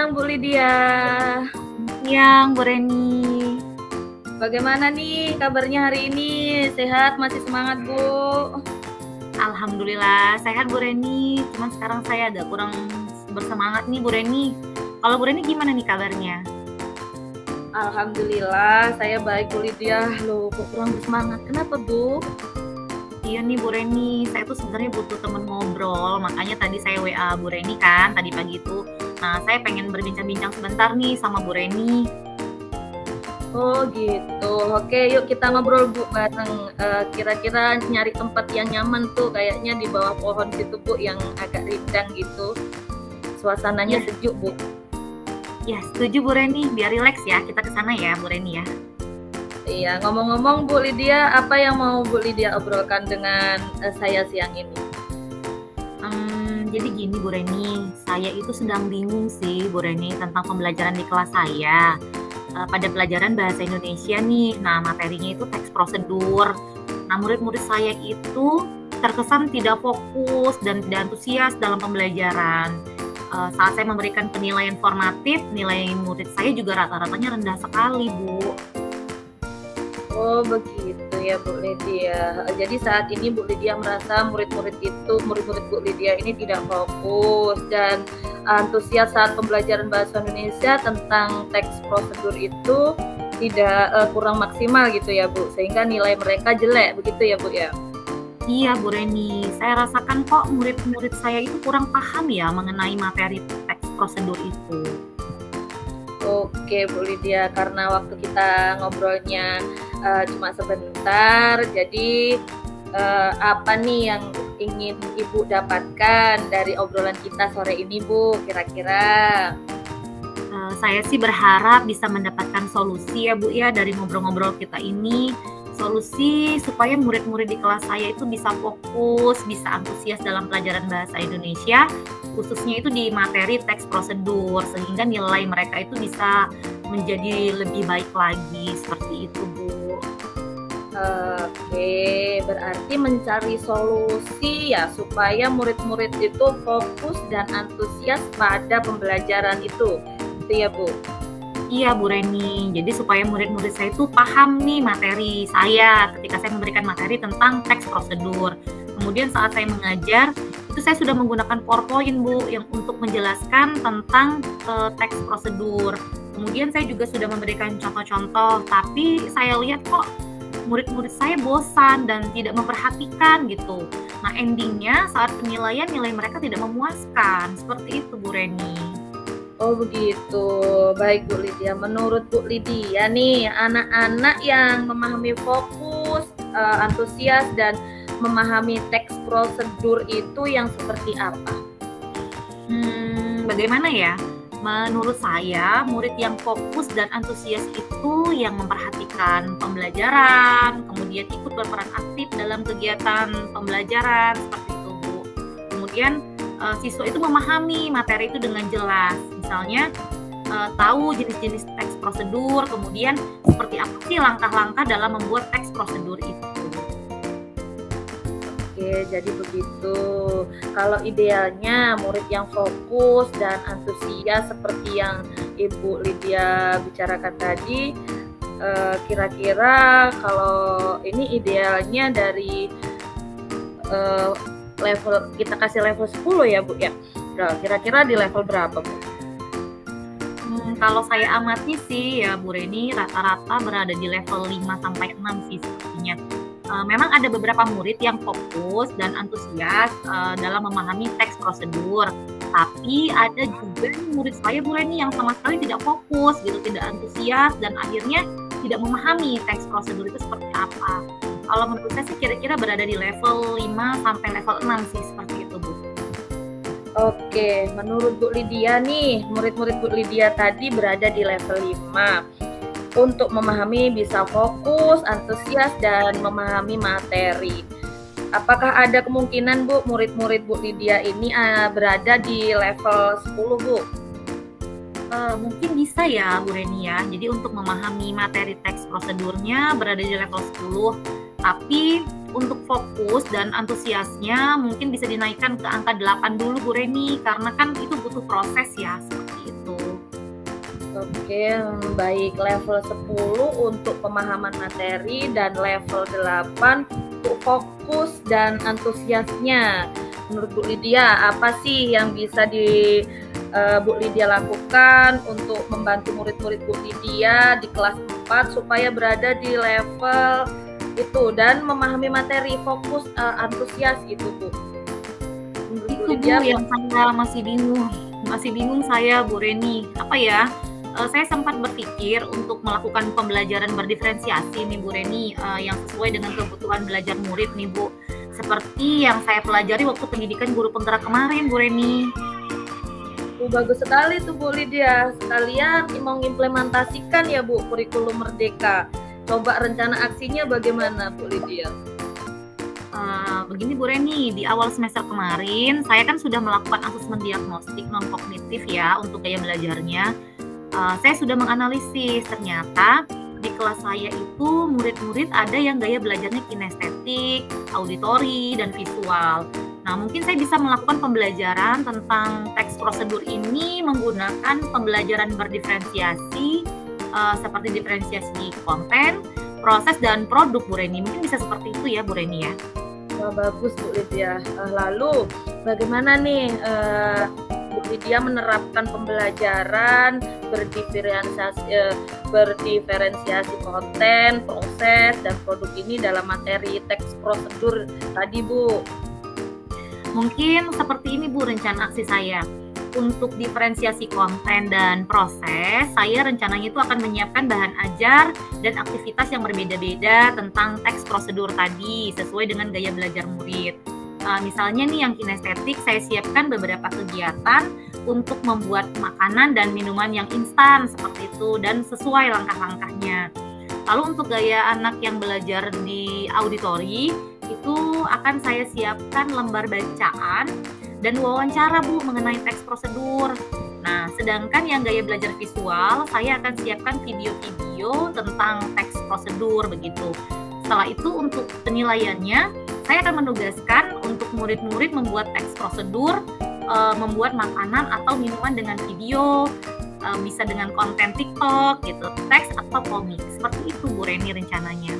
siang Bu Lydia. Siang, Bu Reni. Bagaimana nih kabarnya hari ini? Sehat? Masih semangat Bu? Alhamdulillah sehat Bu Reni. Cuman sekarang saya agak kurang bersemangat nih Bu Reni. Kalau Bu Reni gimana nih kabarnya? Alhamdulillah saya baik Bu Lydia. Loh kok kurang bersemangat? Kenapa Bu? Iya nih Bu Reni, saya tuh sebenarnya butuh temen ngobrol. Makanya tadi saya WA Bu Reni kan tadi pagi itu. Nah, saya pengen berbincang-bincang sebentar nih sama Bu Reni. Oh gitu. Oke, yuk kita ngobrol Bu bareng. Kira-kira nyari tempat yang nyaman tuh kayaknya di bawah pohon situ Bu, yang agak rindang gitu. Suasananya sejuk Bu. Ya, setuju Bu Reni. Biar rileks ya. Kita ke sana ya Bu Reni ya. Iya, ngomong-ngomong Bu Lydia, apa yang mau Bu Lydia obrolkan dengan saya siang ini? Jadi gini Bu Reni, saya itu sedang bingung sih Bu Reni tentang pembelajaran di kelas saya. Pada pelajaran bahasa Indonesia nih, nah materinya itu teks prosedur. Nah murid-murid saya itu terkesan tidak fokus dan tidak antusias dalam pembelajaran. Saat saya memberikan penilaian formatif, nilai murid saya juga rata-ratanya rendah sekali Bu. Oh begitu ya Bu Lydia. Jadi saat ini Bu Lydia merasa murid-murid Bu Lydia ini tidak fokus dan antusias saat pembelajaran bahasa Indonesia tentang teks prosedur itu tidak kurang maksimal gitu ya Bu, sehingga nilai mereka jelek begitu ya Bu ya. Iya Bu Reni, saya rasakan kok murid-murid saya itu kurang paham ya mengenai materi teks prosedur itu. Oke Bu Lydia, karena waktu kita ngobrolnya cuma sebentar, jadi apa nih yang ingin Ibu dapatkan dari obrolan kita sore ini Bu, kira-kira? Saya sih berharap bisa mendapatkan solusi ya Bu ya dari ngobrol-ngobrol kita ini. Solusi supaya murid-murid di kelas saya itu bisa fokus, bisa antusias dalam pelajaran bahasa Indonesia, khususnya itu di materi teks prosedur, sehingga nilai mereka itu bisa menjadi lebih baik lagi, seperti itu Bu. Oke, berarti mencari solusi ya supaya murid-murid itu fokus dan antusias pada pembelajaran itu ya Bu? Iya Bu Reni, jadi supaya murid-murid saya itu paham nih materi saya ketika saya memberikan materi tentang teks prosedur. Kemudian saat saya mengajar, itu saya sudah menggunakan PowerPoint Bu yang untuk menjelaskan tentang teks prosedur. Kemudian saya juga sudah memberikan contoh-contoh, tapi saya lihat kok murid-murid saya bosan dan tidak memperhatikan gitu. Nah endingnya saat penilaian nilai mereka tidak memuaskan, seperti itu Bu Reni. Oh begitu, baik Bu Lydia. Menurut Bu Lydia nih, anak-anak yang memahami fokus, antusias dan memahami teks prosedur itu yang seperti apa? Bagaimana ya? Menurut saya, murid yang fokus dan antusias itu yang memperhatikan pembelajaran, kemudian ikut berperan aktif dalam kegiatan pembelajaran, seperti itu Bu. Kemudian siswa itu memahami materi itu dengan jelas, misalnya tahu jenis-jenis teks prosedur, kemudian seperti apa sih langkah-langkah dalam membuat teks prosedur itu. Oke, jadi begitu. Kalau idealnya murid yang fokus dan antusias seperti yang Ibu Lydia bicarakan tadi, kira-kira kalau ini idealnya dari level, kita kasih level 10 ya Bu ya. Nah, kira-kira di level berapa Bu? Kalau saya amati sih ya Bu Reni, rata-rata berada di level 5-6 sih sepertinya. Memang ada beberapa murid yang fokus dan antusias dalam memahami teks prosedur, tapi ada juga murid saya Bu Reni yang sama sekali tidak fokus gitu, tidak antusias dan akhirnya tidak memahami teks prosedur itu seperti apa. Kalau menurut saya sih kira-kira berada di level 5 sampai level 6 sih, seperti itu Bu. Oke, menurut Bu Lydia nih, murid-murid Bu Lydia tadi berada di level 5. Untuk memahami bisa fokus, antusias, dan memahami materi. Apakah ada kemungkinan Bu, murid-murid Bu Lydia ini berada di level 10 Bu? Mungkin bisa ya Bu Reni ya. Jadi untuk memahami materi teks prosedurnya berada di level 10, tapi untuk fokus dan antusiasnya mungkin bisa dinaikkan ke angka 8 dulu Bu Reni, karena kan itu butuh proses ya, seperti itu. Oke, baik level 10 untuk pemahaman materi dan level 8 untuk fokus dan antusiasnya. Menurut Bu Lydia, apa sih yang bisa Bu Lydia lakukan untuk membantu murid-murid Bu Lydia di kelas 4 supaya berada di level itu dan memahami materi, fokus, antusias gitu, Bu? Menurut Bu Itu Lydia, Bu yang saya masih bingung saya Bu Reni. Apa ya? Saya sempat berpikir untuk melakukan pembelajaran berdiferensiasi nih Bu Reni, yang sesuai dengan kebutuhan belajar murid nih Bu. Seperti yang saya pelajari waktu pendidikan guru penggerak kemarin Bu Reni. bagus sekali tuh Bu Lydia. Sekalian mengimplementasikan ya Bu kurikulum Merdeka. Coba rencana aksinya bagaimana Bu Lydia? Begini Bu Reni, di awal semester kemarin saya kan sudah melakukan asesmen diagnostik non kognitif ya untuk gaya belajarnya. Saya sudah menganalisis, ternyata di kelas saya itu murid-murid ada yang gaya belajarnya kinestetik, auditori, dan visual. Nah, mungkin saya bisa melakukan pembelajaran tentang teks prosedur ini menggunakan pembelajaran berdiferensiasi, seperti diferensiasi konten, proses, dan produk Bu Reni. Mungkin bisa seperti itu ya Bu Reni ya. Wah, bagus Bu Lydia. Lalu bagaimana nih Bu Lydia menerapkan pembelajaran berdiferensiasi konten, proses, dan produk ini dalam materi teks prosedur tadi Bu? Mungkin seperti ini Bu rencana aksi saya. Untuk diferensiasi konten dan proses, saya rencananya itu akan menyiapkan bahan ajar dan aktivitas yang berbeda-beda tentang teks prosedur tadi sesuai dengan gaya belajar murid. Misalnya nih yang kinestetik, saya siapkan beberapa kegiatan untuk membuat makanan dan minuman yang instan seperti itu dan sesuai langkah-langkahnya. Lalu untuk gaya anak yang belajar di auditori, itu akan saya siapkan lembar bacaan dan wawancara Bu mengenai teks prosedur. Nah, sedangkan yang gaya belajar visual, saya akan siapkan video-video tentang teks prosedur begitu. Setelah itu untuk penilaiannya, saya akan menugaskan untuk murid-murid membuat teks prosedur, membuat makanan atau minuman dengan video, bisa dengan konten TikTok gitu, teks atau komik. Seperti itu Bu Reni rencananya.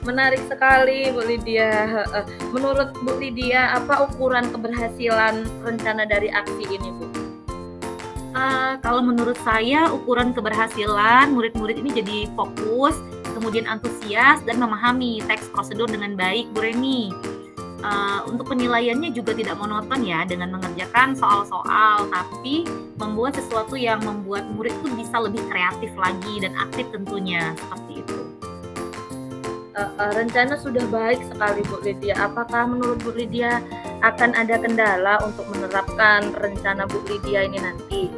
Menarik sekali Bu Lydia. Menurut Bu Lydia, apa ukuran keberhasilan rencana dari aksi ini Bu? Kalau menurut saya ukuran keberhasilan murid-murid ini jadi fokus, kemudian antusias dan memahami teks prosedur dengan baik Bu Reni. Untuk penilaiannya juga tidak monoton ya dengan mengerjakan soal-soal, tapi membuat sesuatu yang membuat murid itu bisa lebih kreatif lagi dan aktif tentunya, seperti itu. Rencana sudah baik sekali Bu Lydia. Apakah menurut Bu Lydia akan ada kendala untuk menerapkan rencana Bu Lydia ini nanti?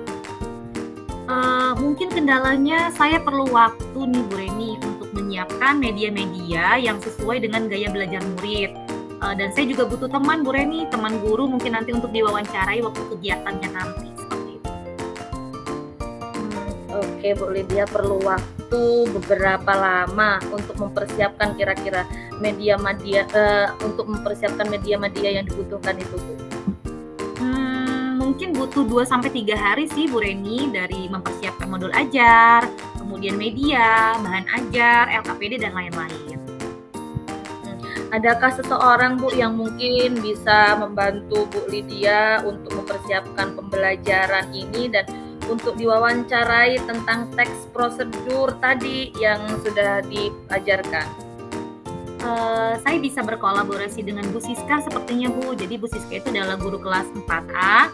Mungkin kendalanya saya perlu waktu nih Bu Reni untuk menyiapkan media-media yang sesuai dengan gaya belajar murid. Dan saya juga butuh teman Bu Reni, teman guru mungkin nanti untuk diwawancarai waktu kegiatannya nanti, seperti itu. Oke Bu Lydia, perlu waktu beberapa lama untuk mempersiapkan kira-kira media-media yang dibutuhkan itu Bu? Mungkin butuh 2-3 hari sih Bu Reni, dari mempersiapkan modul ajar, kemudian media, bahan ajar, LKPD, dan lain-lain. Adakah seseorang Bu yang mungkin bisa membantu Bu Lydia untuk mempersiapkan pembelajaran ini dan untuk diwawancarai tentang teks prosedur tadi yang sudah diajarkan? Saya bisa berkolaborasi dengan Bu Siska sepertinya Bu. Jadi Bu Siska itu adalah guru kelas 4A.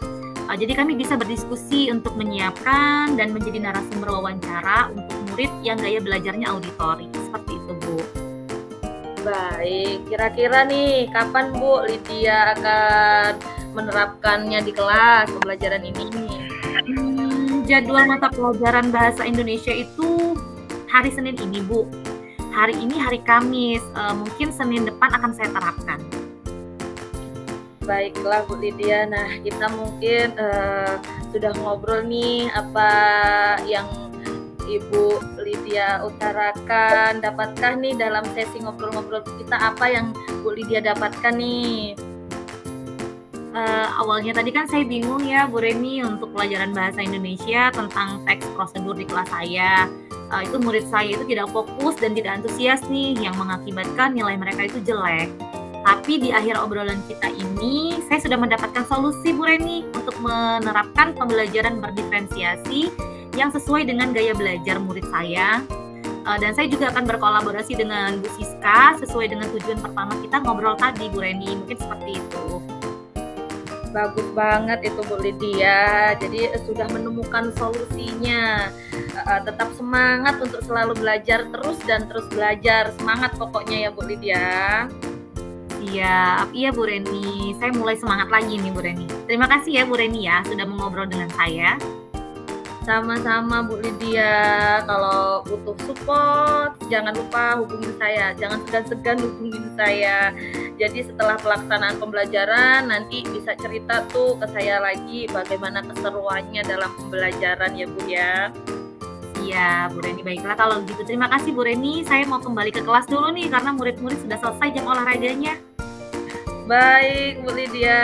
Jadi kami bisa berdiskusi untuk menyiapkan dan menjadi narasumber wawancara untuk murid yang gaya belajarnya auditori. Seperti itu Bu. Baik, kira-kira nih kapan Bu Lydia akan menerapkannya di kelas pembelajaran ini? Jadwal mata pelajaran bahasa Indonesia itu hari Senin ini Bu. Hari ini hari Kamis, mungkin Senin depan akan saya terapkan. Baiklah Bu Lydia, nah kita mungkin sudah ngobrol nih apa yang Ibu Lydia utarakan. Dapatkah nih dalam sesi ngobrol-ngobrol kita apa yang Bu Lydia dapatkan nih? Awalnya tadi kan saya bingung ya Bu Reni untuk pelajaran bahasa Indonesia tentang teks prosedur di kelas saya. Itu murid saya itu tidak fokus dan tidak antusias nih, yang mengakibatkan nilai mereka itu jelek. Tapi di akhir obrolan kita ini, saya sudah mendapatkan solusi Bu Reni untuk menerapkan pembelajaran berdiferensiasi yang sesuai dengan gaya belajar murid saya. Dan saya juga akan berkolaborasi dengan Bu Siska sesuai dengan tujuan pertama kita ngobrol tadi Bu Reni. Mungkin seperti itu. Bagus banget itu Bu Lydia. Jadi sudah menemukan solusinya. Tetap semangat untuk selalu belajar terus dan terus belajar. Semangat pokoknya ya Bu Lydia. Siap, iya Bu Reni. Saya mulai semangat lagi nih Bu Reni. Terima kasih ya Bu Reni ya sudah mengobrol dengan saya. Sama-sama Bu Lydia. Kalau butuh support, jangan lupa hubungin saya. Jangan segan-segan hubungin saya. Jadi setelah pelaksanaan pembelajaran, nanti bisa cerita tuh ke saya lagi bagaimana keseruannya dalam pembelajaran ya Bu ya. Iya Bu Reni, baiklah kalau gitu. Terima kasih Bu Reni. Saya mau kembali ke kelas dulu nih karena murid-murid sudah selesai jam olahraganya. Baik Bu Lydia.